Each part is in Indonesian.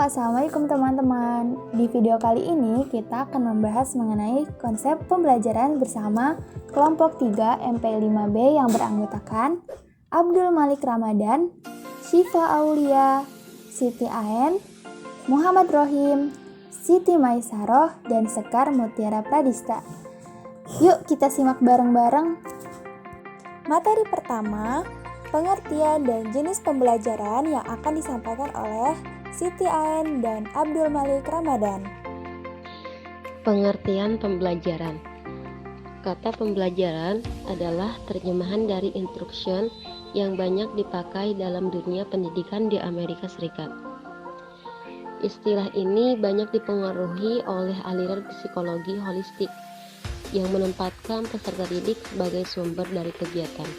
Assalamualaikum teman-teman. Di video kali ini kita akan membahas mengenai konsep pembelajaran bersama kelompok 3 MP5B yang beranggotakan Abdul Malik Ramadan, Syifa Aulia, Siti Aen, Muhammad Rohim, Siti Maisaroh, dan Sekar Mutiara Pradista. Yuk kita simak bareng-bareng. Materi pertama, pengertian dan jenis pembelajaran yang akan disampaikan oleh Siti Aen dan Abdul Malik Ramadan. Pengertian pembelajaran. Kata pembelajaran adalah terjemahan dari instruction yang banyak dipakai dalam dunia pendidikan di Amerika Serikat. Istilah ini banyak dipengaruhi oleh aliran psikologi holistik yang menempatkan peserta didik sebagai sumber dari kegiatan.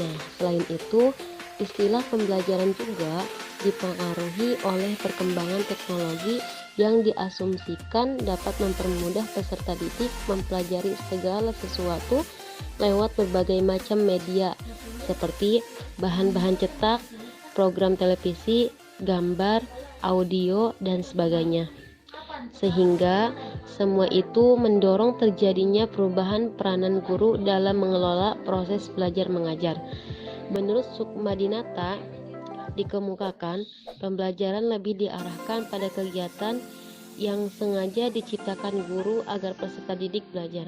Nah, selain itu, istilah pembelajaran juga dipengaruhi oleh perkembangan teknologi yang diasumsikan dapat mempermudah peserta didik mempelajari segala sesuatu lewat berbagai macam media seperti bahan-bahan cetak, program televisi, gambar, audio, dan sebagainya. Sehingga semua itu mendorong terjadinya perubahan peranan guru dalam mengelola proses belajar mengajar. Menurut Sukmadinata, dikemukakan pembelajaran lebih diarahkan pada kegiatan yang sengaja diciptakan guru agar peserta didik belajar.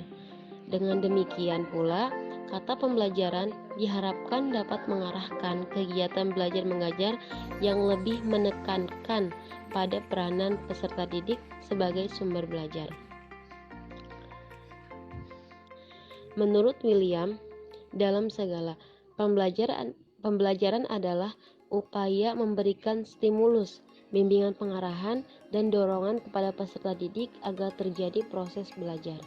Dengan demikian pula, kata pembelajaran diharapkan dapat mengarahkan kegiatan belajar mengajar yang lebih menekankan pada peranan peserta didik sebagai sumber belajar. Menurut William, dalam segala pembelajaran adalah upaya memberikan stimulus, bimbingan pengarahan, dan dorongan kepada peserta didik agar terjadi proses belajar.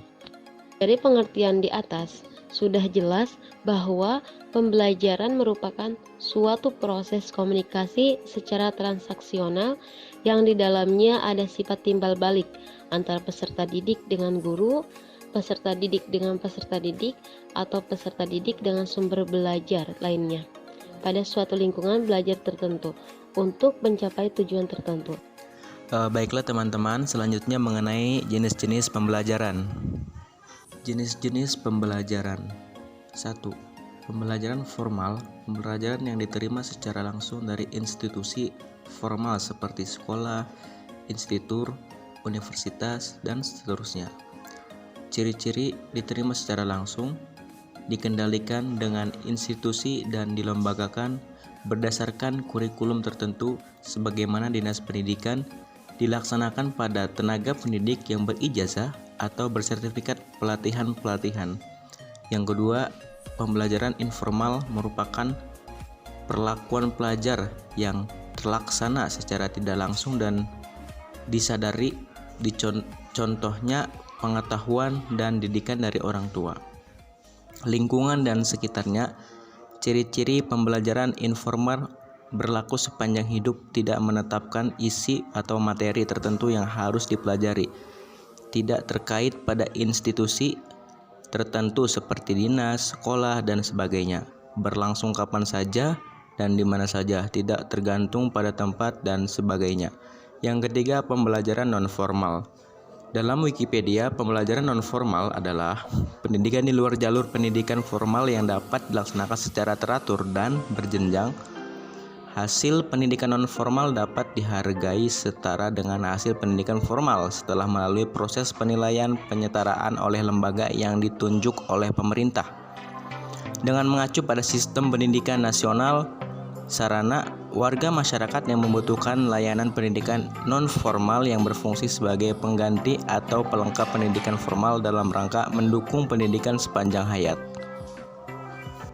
Dari pengertian di atas, sudah jelas bahwa pembelajaran merupakan suatu proses komunikasi secara transaksional yang di dalamnya ada sifat timbal balik antara peserta didik dengan guru, peserta didik dengan peserta didik, atau peserta didik dengan sumber belajar lainnya pada suatu lingkungan belajar tertentu untuk mencapai tujuan tertentu. Baiklah teman-teman, selanjutnya mengenai jenis-jenis pembelajaran. Jenis-jenis pembelajaran. 1. Pembelajaran formal, pembelajaran yang diterima secara langsung dari institusi formal seperti sekolah, institut, universitas, dan seterusnya. Ciri-ciri diterima secara langsung, dikendalikan dengan institusi dan dilembagakan berdasarkan kurikulum tertentu sebagaimana Dinas Pendidikan, dilaksanakan pada tenaga pendidik yang berijazah atau bersertifikat pelatihan-pelatihan. Yang kedua, pembelajaran informal merupakan perlakuan pelajar yang terlaksana secara tidak langsung dan disadari, contohnya pengetahuan dan didikan dari orang tua, lingkungan dan sekitarnya. Ciri-ciri pembelajaran informal berlaku sepanjang hidup, tidak menetapkan isi atau materi tertentu yang harus dipelajari, tidak terkait pada institusi tertentu seperti dinas, sekolah, dan sebagainya, berlangsung kapan saja dan di mana saja, tidak tergantung pada tempat dan sebagainya. Yang ketiga, pembelajaran non-formal. Dalam Wikipedia, pembelajaran non-formal adalah pendidikan di luar jalur pendidikan formal yang dapat dilaksanakan secara teratur dan berjenjang. Hasil pendidikan non-formal dapat dihargai setara dengan hasil pendidikan formal setelah melalui proses penilaian penyetaraan oleh lembaga yang ditunjuk oleh pemerintah. Dengan mengacu pada sistem pendidikan nasional, sarana warga masyarakat yang membutuhkan layanan pendidikan non-formal yang berfungsi sebagai pengganti atau pelengkap pendidikan formal dalam rangka mendukung pendidikan sepanjang hayat.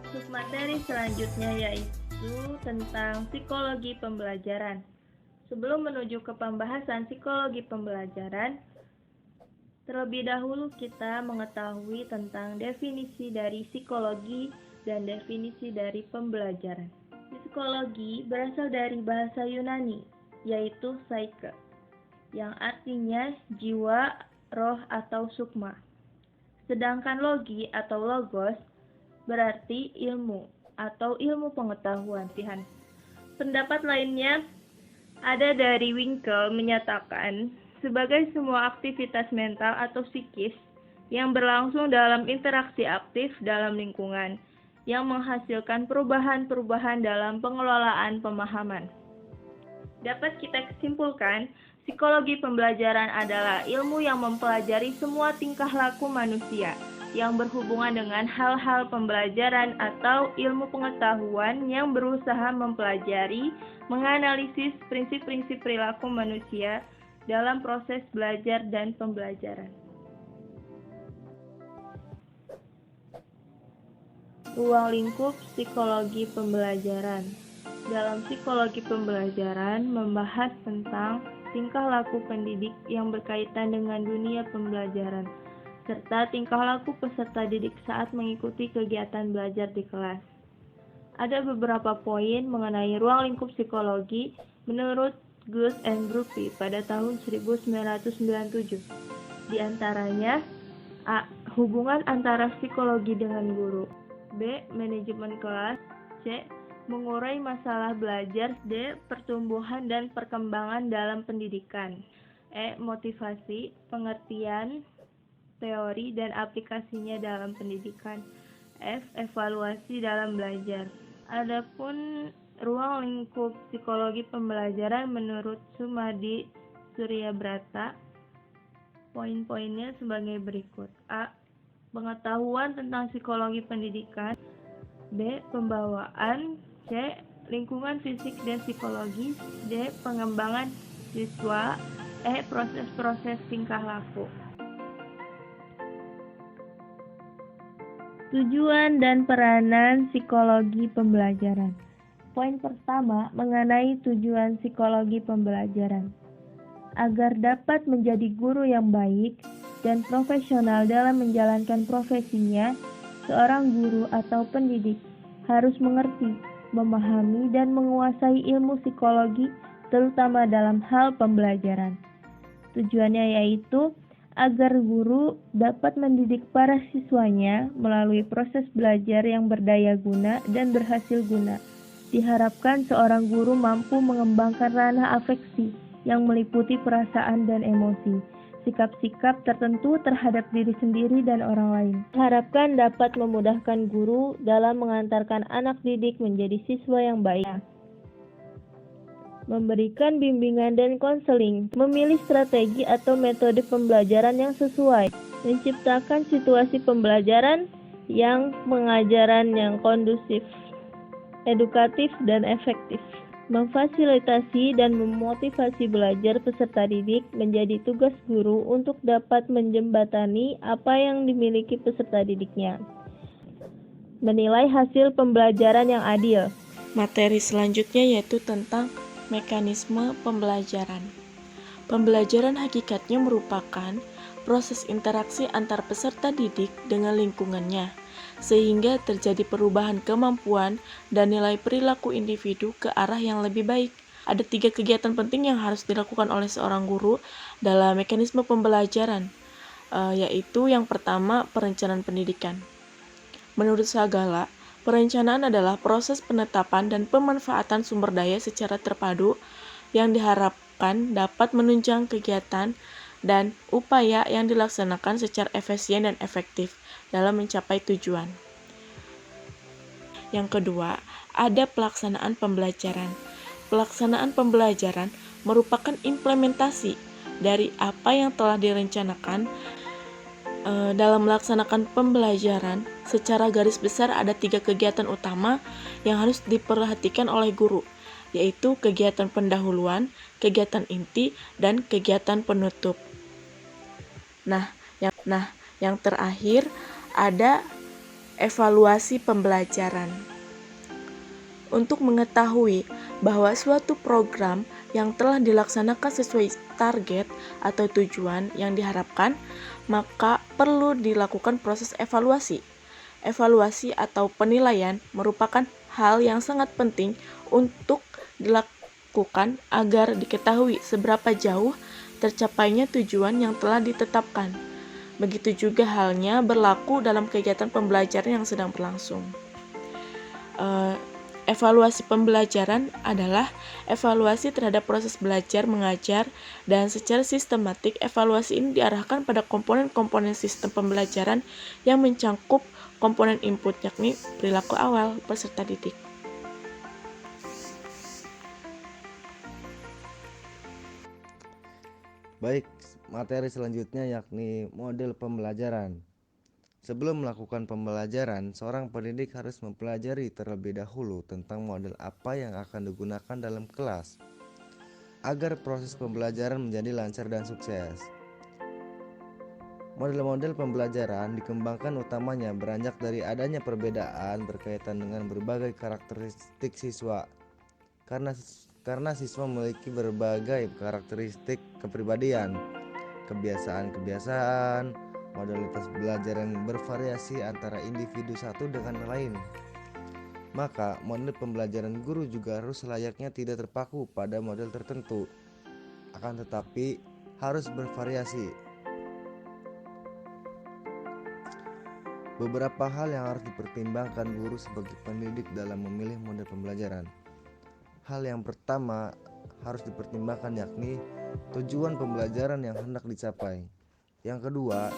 Submateri selanjutnya yaitu tentang psikologi pembelajaran. Sebelum menuju ke pembahasan psikologi pembelajaran, terlebih dahulu kita mengetahui tentang definisi dari psikologi dan definisi dari pembelajaran. Psikologi berasal dari bahasa Yunani, yaitu psyche, yang artinya jiwa, roh, atau sukma. Sedangkan logi atau logos berarti ilmu atau ilmu pengetahuan. Pendapat lainnya Ada dari Winkel menyatakan, sebagai semua aktivitas mental atau psikis yang berlangsung dalam interaksi aktif dalam lingkungan, yang menghasilkan perubahan-perubahan dalam pengelolaan pemahaman. Dapat kita simpulkan, psikologi pembelajaran adalah ilmu yang mempelajari semua tingkah laku manusia yang berhubungan dengan hal-hal pembelajaran atau ilmu pengetahuan yang berusaha mempelajari, menganalisis prinsip-prinsip perilaku manusia dalam proses belajar dan pembelajaran. Ruang lingkup psikologi pembelajaran. Dalam psikologi pembelajaran membahas tentang tingkah laku pendidik yang berkaitan dengan dunia pembelajaran, serta tingkah laku peserta didik saat mengikuti kegiatan belajar di kelas. Ada beberapa poin mengenai ruang lingkup psikologi menurut Guth and Bruppi pada tahun 1997. Di antaranya, A. Hubungan antara psikologi dengan guru. B. Manajemen kelas. C. Mengurai masalah belajar. D. Pertumbuhan dan perkembangan dalam pendidikan. E. Motivasi, pengertian, teori dan aplikasinya dalam pendidikan. F. Evaluasi dalam belajar. Adapun ruang lingkup psikologi pembelajaran menurut Sumadi Suryabrata, poin-poinnya sebagai berikut. A. Pengetahuan tentang psikologi pendidikan. B. Pembawaan. C. Lingkungan fisik dan psikologis. D. Pengembangan siswa. E. Proses-proses tingkah laku. Tujuan dan peranan psikologi pembelajaran. Poin pertama mengenai tujuan psikologi pembelajaran. Agar dapat menjadi guru yang baik dan profesional dalam menjalankan profesinya, seorang guru atau pendidik harus mengerti, memahami, dan menguasai ilmu psikologi, terutama dalam hal pembelajaran. Tujuannya yaitu agar guru dapat mendidik para siswanya melalui proses belajar yang berdaya guna dan berhasil guna. Diharapkan seorang guru mampu mengembangkan ranah afeksi yang meliputi perasaan dan emosi, sikap-sikap tertentu terhadap diri sendiri dan orang lain. Diharapkan dapat memudahkan guru dalam mengantarkan anak didik menjadi siswa yang baik. Memberikan bimbingan dan konseling, memilih strategi atau metode pembelajaran yang sesuai, menciptakan situasi pembelajaran yang pengajaran yang kondusif, edukatif dan efektif, memfasilitasi dan memotivasi belajar peserta didik menjadi tugas guru untuk dapat menjembatani apa yang dimiliki peserta didiknya. Menilai hasil pembelajaran yang adil. Materi selanjutnya yaitu tentang mekanisme pembelajaran. Pembelajaran hakikatnya merupakan proses interaksi antar peserta didik dengan lingkungannya, sehingga terjadi perubahan kemampuan dan nilai perilaku individu ke arah yang lebih baik. Ada 3 kegiatan penting yang harus dilakukan oleh seorang guru dalam mekanisme pembelajaran, yaitu yang pertama, perencanaan pendidikan. Menurut Sagala, perencanaan adalah proses penetapan dan pemanfaatan sumber daya secara terpadu yang diharapkan dapat menunjang kegiatan dan upaya yang dilaksanakan secara efisien dan efektif dalam mencapai tujuan. Yang kedua, ada pelaksanaan pembelajaran. Pelaksanaan pembelajaran merupakan implementasi dari apa yang telah direncanakan. Dalam melaksanakan pembelajaran, secara garis besar ada 3 kegiatan utama yang harus diperhatikan oleh guru, yaitu kegiatan pendahuluan, kegiatan inti, dan kegiatan penutup. Yang terakhir ada evaluasi pembelajaran. Untuk mengetahui bahwa suatu program yang telah dilaksanakan sesuai target atau tujuan yang diharapkan, maka perlu dilakukan proses evaluasi. Evaluasi atau penilaian merupakan hal yang sangat penting untuk dilakukan agar diketahui seberapa jauh tercapainya tujuan yang telah ditetapkan. Begitu juga halnya berlaku dalam kegiatan pembelajaran yang sedang berlangsung. Evaluasi pembelajaran adalah evaluasi terhadap proses belajar mengajar, dan secara sistematik evaluasi ini diarahkan pada komponen-komponen sistem pembelajaran yang mencangkup komponen input, yakni perilaku awal peserta didik. Baik, materi selanjutnya yakni model pembelajaran. Sebelum melakukan pembelajaran, seorang pendidik harus mempelajari terlebih dahulu tentang model apa yang akan digunakan dalam kelas, agar proses pembelajaran menjadi lancar dan sukses. Model-model pembelajaran dikembangkan utamanya beranjak dari adanya perbedaan berkaitan dengan berbagai karakteristik siswa. Karena siswa memiliki berbagai karakteristik kepribadian, kebiasaan-kebiasaan, modalitas belajar yang bervariasi antara individu satu dengan lain. Maka model pembelajaran guru juga harus layaknya tidak terpaku pada model tertentu, akan tetapi harus bervariasi. Beberapa hal yang harus dipertimbangkan guru sebagai pendidik dalam memilih model pembelajaran. Hal yang pertama harus dipertimbangkan yakni tujuan pembelajaran yang hendak dicapai. Yang kedua,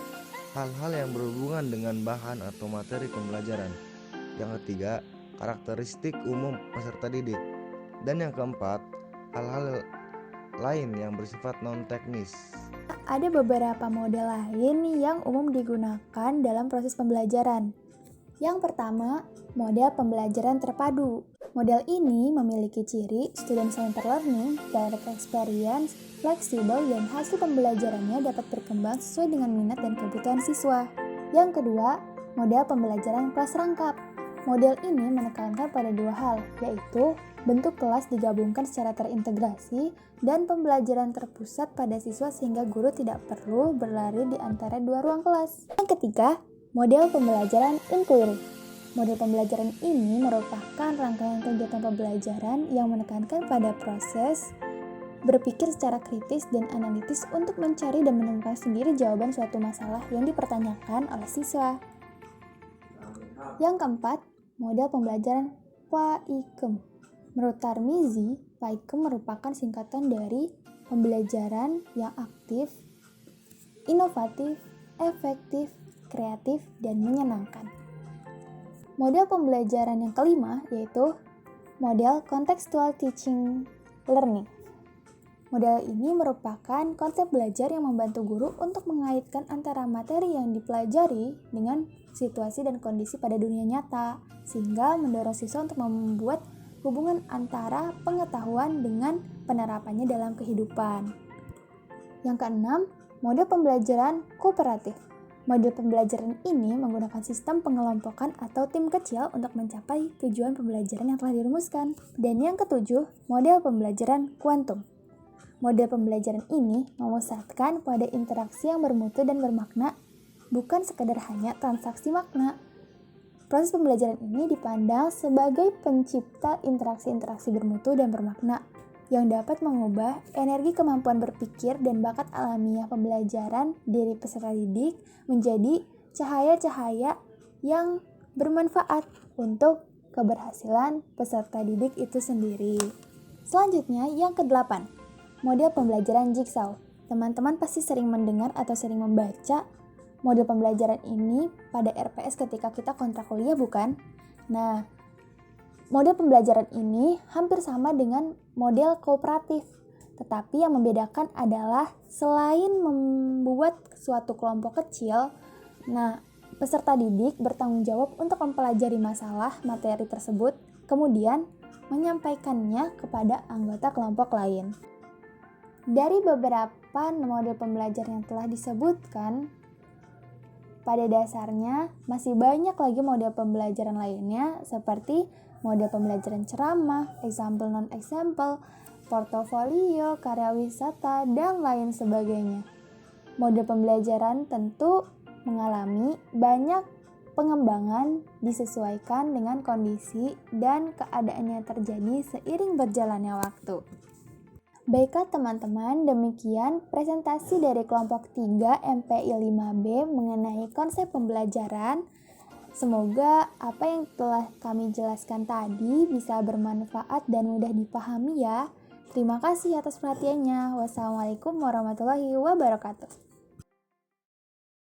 hal-hal yang berhubungan dengan bahan atau materi pembelajaran. Yang ketiga, karakteristik umum peserta didik. Dan yang keempat, hal-hal lain yang bersifat non-teknis. Ada beberapa model lain yang umum digunakan dalam proses pembelajaran. Yang pertama, model pembelajaran terpadu. Model ini memiliki ciri student-centered learning, direct experience, fleksibel, dan hasil pembelajarannya dapat berkembang sesuai dengan minat dan kebutuhan siswa. Yang kedua, model pembelajaran kelas rangkap. Model ini menekankan pada dua hal, yaitu bentuk kelas digabungkan secara terintegrasi dan pembelajaran terpusat pada siswa sehingga guru tidak perlu berlari di antara dua ruang kelas. Yang ketiga, model pembelajaran inquiry. Model pembelajaran ini merupakan rangkaian kegiatan pembelajaran yang menekankan pada proses berpikir secara kritis dan analitis untuk mencari dan menemukan sendiri jawaban suatu masalah yang dipertanyakan oleh siswa. Yang keempat, model pembelajaran PAIKEM. Menurut Tarmizi, PAIKEM merupakan singkatan dari pembelajaran yang aktif, inovatif, efektif, kreatif, dan menyenangkan. Model pembelajaran yang kelima yaitu model contextual teaching learning. Model ini merupakan konsep belajar yang membantu guru untuk mengaitkan antara materi yang dipelajari dengan situasi dan kondisi pada dunia nyata, sehingga mendorong siswa untuk membuat hubungan antara pengetahuan dengan penerapannya dalam kehidupan. Yang keenam, model pembelajaran kooperatif. Model pembelajaran ini menggunakan sistem pengelompokan atau tim kecil untuk mencapai tujuan pembelajaran yang telah dirumuskan. Dan yang ketujuh, model pembelajaran kuantum. Model pembelajaran ini memusatkan pada interaksi yang bermutu dan bermakna, bukan sekadar hanya transaksi makna. Proses pembelajaran ini dipandang sebagai pencipta interaksi-interaksi bermutu dan bermakna, yang dapat mengubah energi kemampuan berpikir dan bakat alamiah pembelajaran dari peserta didik menjadi cahaya-cahaya yang bermanfaat untuk keberhasilan peserta didik itu sendiri. Selanjutnya, yang ke-8, model pembelajaran jigsaw. Teman-teman pasti sering mendengar atau sering membaca model pembelajaran ini pada RPS ketika kita kontrak kuliah, bukan? Nah, model pembelajaran ini hampir sama dengan model kooperatif, tetapi yang membedakan adalah selain membuat suatu kelompok kecil, peserta didik bertanggung jawab untuk mempelajari masalah materi tersebut, kemudian menyampaikannya kepada anggota kelompok lain. Dari beberapa model pembelajaran yang telah disebutkan, pada dasarnya masih banyak lagi model pembelajaran lainnya seperti model pembelajaran ceramah, example non-example, portofolio, karya wisata, dan lain sebagainya. Model pembelajaran tentu mengalami banyak pengembangan disesuaikan dengan kondisi dan keadaan yang terjadi seiring berjalannya waktu. Baiklah teman-teman, demikian presentasi dari kelompok 3 MPI 5B mengenai konsep pembelajaran. Semoga apa yang telah kami jelaskan tadi bisa bermanfaat dan mudah dipahami ya. Terima kasih atas perhatiannya. Wassalamualaikum warahmatullahi wabarakatuh.